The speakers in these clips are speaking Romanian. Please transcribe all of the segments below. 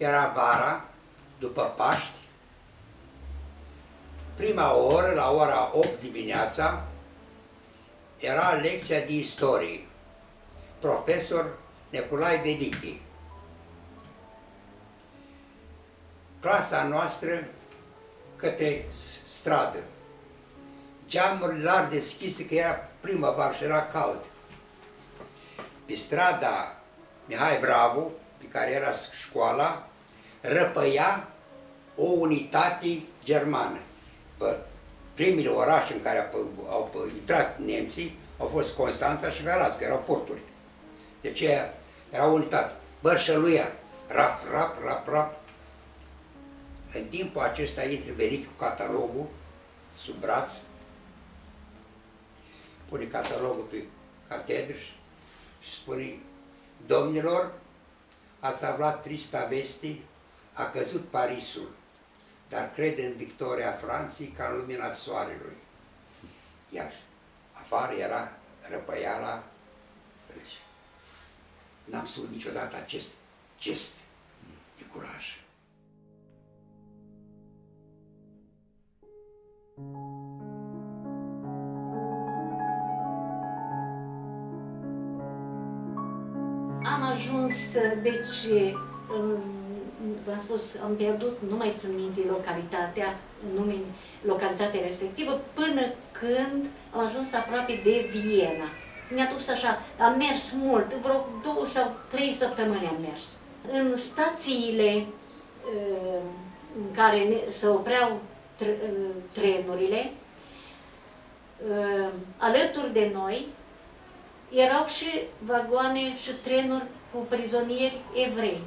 era vara, după Paști, prima oră, la ora 8 dimineața, era lecția de istorie. Profesor Nicolae Vedichi. Clasa noastră către stradă. Geamurile larg deschise, că era primăvară și era cald. Pe strada Mihai Bravo, pe care era școala, răpăia o unitate germană. Primele orașe în care au intrat nemții au fost Constanța și Galați, că erau porturi. Deci era o unitate. Bărșăluia, rap, rap, rap, rap. În timpul acesta intră Vedichi cu catalogul sub braț, pune catalogul pe catedră și spune: domnilor, ați aflat trista veste, a căzut Parisul, dar cred în victoria Franței ca în lumina soarelui. Iar afară era răpăiala. N-am spus niciodată acest gest de curaj. Am ajuns, deci, v-am spus, am pierdut, nu mai țin minte localitatea respectivă, până când am ajuns aproape de Viena. Mi-a dus așa, am mers mult, vreo 2 sau 3 săptămâni am mers. În stațiile în care se opreau trenurile, alături de noi erau și vagoane și trenuri cu prizonieri evrei,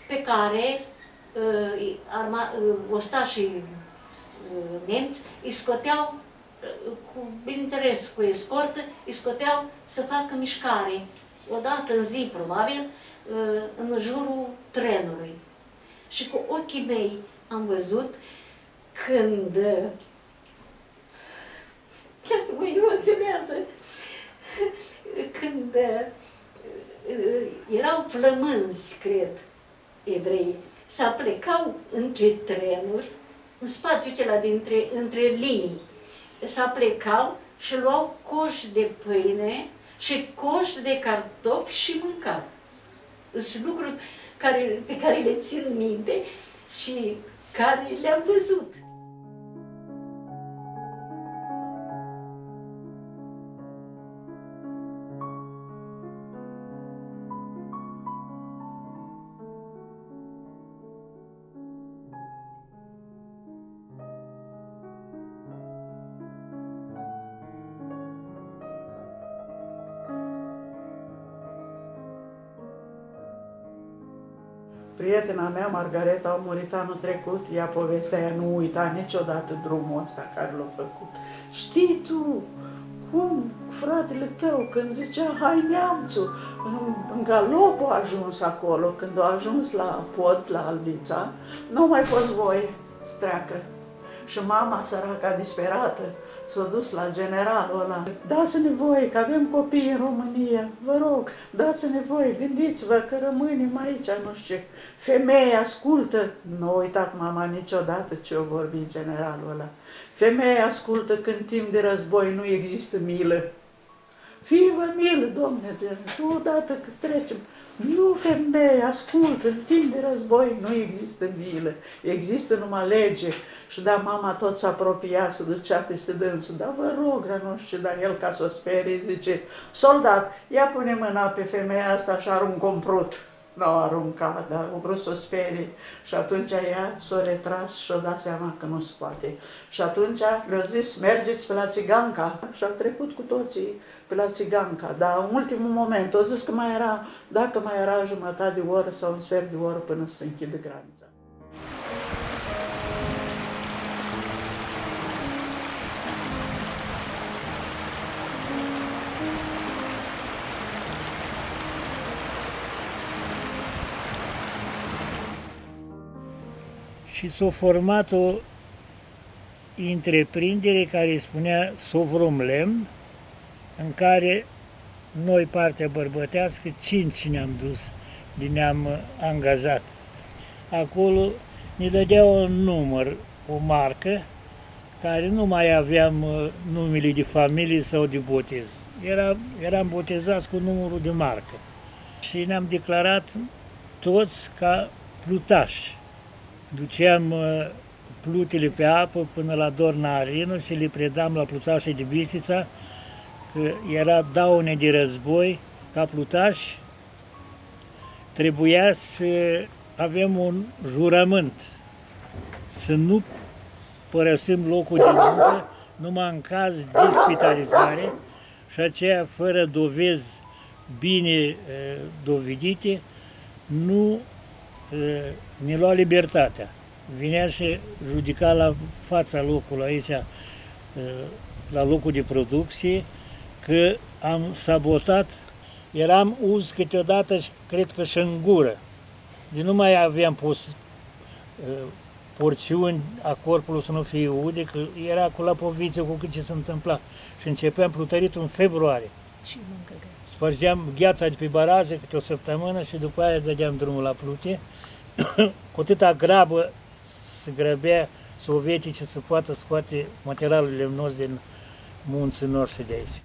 pe care ostașii nemți îi scoteau, bineînțeles, cu escortă, îi scoteau să facă mișcare, o dată în zi, probabil, în jurul trenului. Și cu ochii mei am văzut când, chiar mă emoționează, când erau flămânzi, cred, evrei, se aplecau între trenuri, în spațiul acela între linii, se aplecau și luau coși de pâine și coși de cartofi și mâncau. Sunt lucruri pe care le țin minte și care le-am văzut. Prietena mea, Margareta, a murit anul trecut, ea povestea, ea nu uita niciodată drumul ăsta care l-a făcut. Știi tu cum fratele tău, când zicea hai neamțul, în galop a ajuns acolo, când a ajuns la pod, la Albița, nu a mai fost voie să treacă. Și mama, săraca, disperată, s-a dus la generalul ăla. Dați-ne voie, că avem copii în România, vă rog, dați-ne voie, gândiți-vă că rămânem aici, nu știu ce. Femeie, ascultă! Nu a uitat mama niciodată ce o vorbi generalul ăla. Femeie, ascultă, că în timp de război nu există milă. Fie-vă milă, domne, odată că trecem. Nu, femeie, ascultă, în timp de război nu există milă, există numai lege. Și da, mama tot s-a apropiat, se ducea peste dânsul, dar vă rog, dar nu știu, dar el ca să o sperie, zice, soldat, ia pune mâna pe femeia asta și aruncă un prut. Nu a aruncat, dar a vrut să o sperie. Și atunci ea s-a retras și a dat seama că nu se poate. Și atunci le-a zis, mergeți pe la Țiganca. Și au trecut cu toții pe la Țiganca. Dar în ultimul moment a zis că mai era, dacă mai era jumătate de oră sau un sfert de oră până să se închidă granița. Și s-a format o întreprindere care îi spunea Sovrum Lemn, în care noi, partea bărbătească, 5 ne-am dus, ne-am angajat. acolo ne dădea un număr, o marcă, care nu mai aveam numele de familie sau de botez. Eram botezați cu numărul de marcă. Și ne-am declarat toți ca plutași. Duceam plutele pe apă până la Dorna Arinu și le predam la plutașii de Bistrița că era daune de război. Ca plutași trebuia să avem un jurământ, să nu părăsim locul de muncă numai în caz de spitalizare și aceea fără dovezi bine dovedite nu ne lua libertatea. Vinea și judica la fața locului aici, la locul de producție, că am sabotat, eram uz câteodată, cred că și în gură. De nu mai aveam porțiuni a corpului să nu fie ude, că era cu lapoviță cu cât ce se întâmpla. Și începeam plutăritul în februarie. Spărgeam gheața de pe baraje câte o săptămână și după aia dădeam drumul la plute. Cu atâta grabă se grăbea sovieticii să poată scoate materialul lemnos din munții noștri de aici.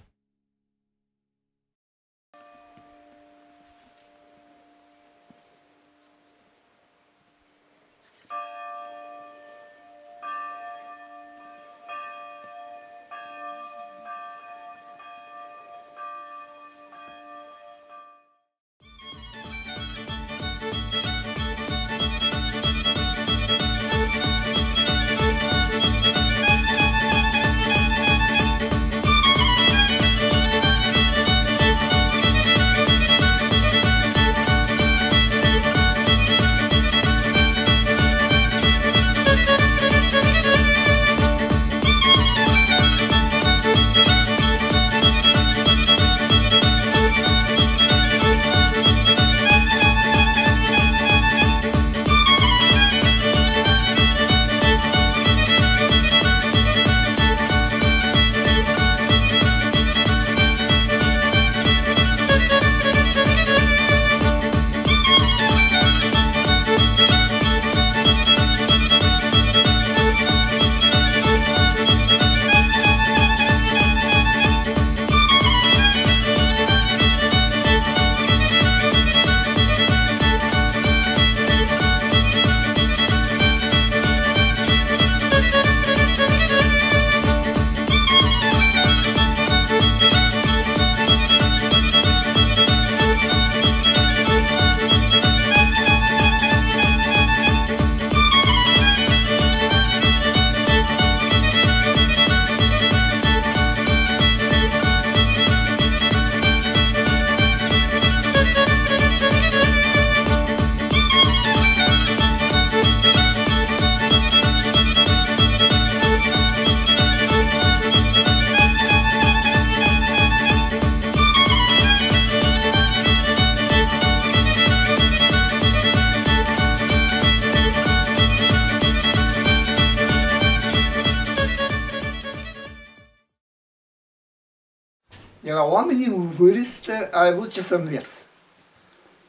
De la oamenii în vârstă ai avut ce să înveți.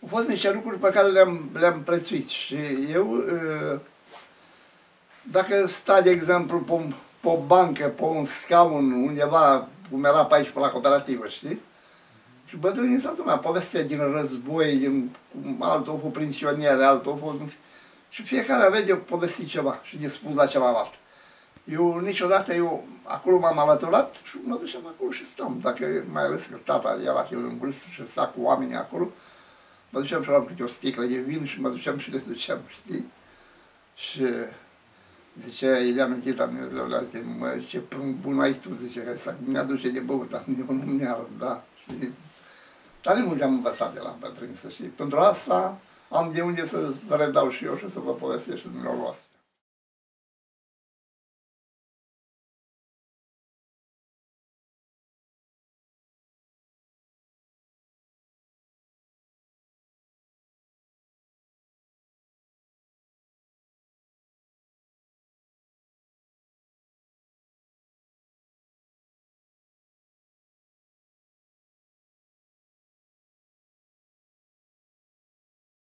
Au fost niște lucruri pe care le-am prețuit și eu, dacă stai, de exemplu, pe o bancă, pe un scaun, undeva, cum era pe aici, pe la cooperativă, știi? Și bătrânii din satul meu povestea din război, altul a fost prinsionier, altul a fost... Și fiecare avea de povestit ceva și de spus la celălalt. Eu niciodată, acolo m-am alăturat și mă duceam acolo și stăm. Dacă mai ales că tata era și el în vârstă și sta cu oamenii acolo, mă duceam și luam câte o sticlă de vin și mă duceam și le duceam, știi? Și zicea Ileana Chita, Dumnezeu, mă, ce prunc bun ai tu, zice, că mi-aduce de băut, dar eu nu mi-arăt, da, știi? Tare mult am învățat de la bătrâni, să știi. Pentru asta am de unde să vă redau și eu și să vă povestesc și dumneavoastră.